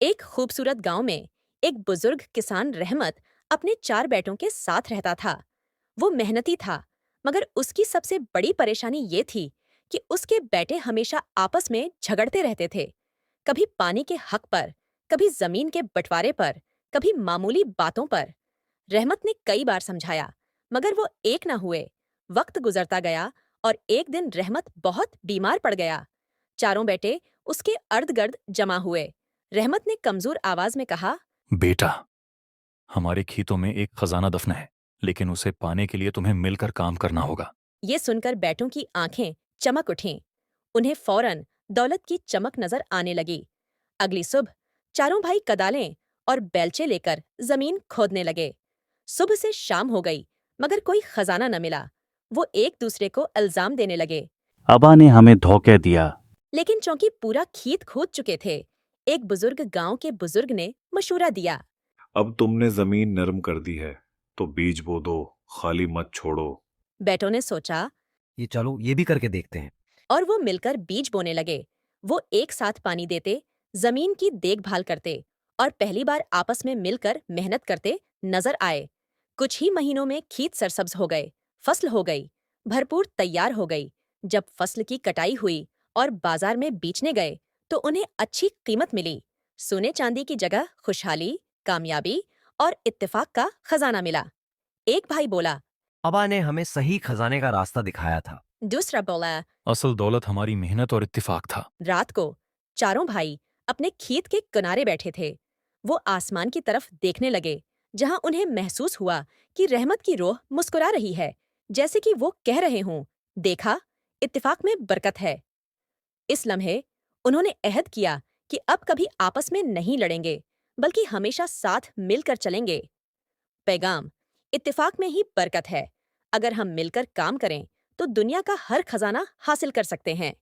एक खूबसूरत गांव में एक बुजुर्ग किसान रहमत अपने 4 बेटों के साथ रहता था। वो मेहनती था, मगर उसकी सबसे बड़ी परेशानी ये थी कि उसके बेटे हमेशा आपस में झगड़ते रहते थे। कभी पानी के हक पर, कभी जमीन के बंटवारे पर, कभी मामूली बातों पर। रहमत ने कई बार समझाया, मगर वो एक न हुए। वक्त गुजरता गया और एक दिन रहमत बहुत बीमार पड़ गया। चारों बेटे उसके अर्द गिर्द जमा हुए। रहमत ने कमजोर आवाज में कहा, बेटा, हमारे खेतों में एक खजाना दफन है, लेकिन उसे पाने के लिए तुम्हें मिलकर काम करना होगा। ये सुनकर बेटों की आंखें चमक उठीं। उन्हें फौरन दौलत की चमक नजर आने लगी। अगली सुबह चारों भाई कदालें और बेलचे लेकर जमीन खोदने लगे। सुबह से शाम हो गई, मगर कोई खजाना न मिला। वो एक दूसरे को इल्जाम देने लगे। अबा ने हमें धोखे दिया। लेकिन चूंकि पूरा खेत खोद चुके थे, एक बुजुर्ग गांव के बुजुर्ग ने मशूरा दिया। अब तुमने जमीन नरम कर दी है, तो बीज बो दो, खाली मत छोड़ो। बेटों ने सोचा ये चलो ये भी करके देखते हैं। और वो मिलकर बीज बोने लगे। वो एक साथ पानी देते, जमीन की देखभाल करते और पहली बार आपस में मिलकर मेहनत करते नजर आए। कुछ ही महीनों में खेत सरसब्ज हो गए, फसल हो गई, भरपूर तैयार हो गई। जब फसल की कटाई हुई और बाजार में बेचने गए, तो उन्हें अच्छी कीमत मिली। सोने चांदी की जगह खुशहाली, कामयाबी और इत्तेफाक का खजाना मिला। एक भाई बोला, अबा ने हमें सही खजाने का रास्ता दिखाया था। दूसरा बोला। असल दौलत हमारी मेहनत और इत्तिफाक था। रात को चारों भाई अपने खेत के किनारे बैठे थे। वो आसमान की तरफ देखने लगे, जहां उन्हें महसूस हुआ कि रहमत की रूह मुस्कुरा रही है, जैसे कि वो कह रहे हों, देखा, इत्तेफाक में बरकत है। इस लम्हे उन्होंने अहद किया कि अब कभी आपस में नहीं लड़ेंगे, बल्कि हमेशा साथ मिलकर चलेंगे। पैगाम: इत्तेफाक में ही बरकत है। अगर हम मिलकर काम करें, तो दुनिया का हर खजाना हासिल कर सकते हैं।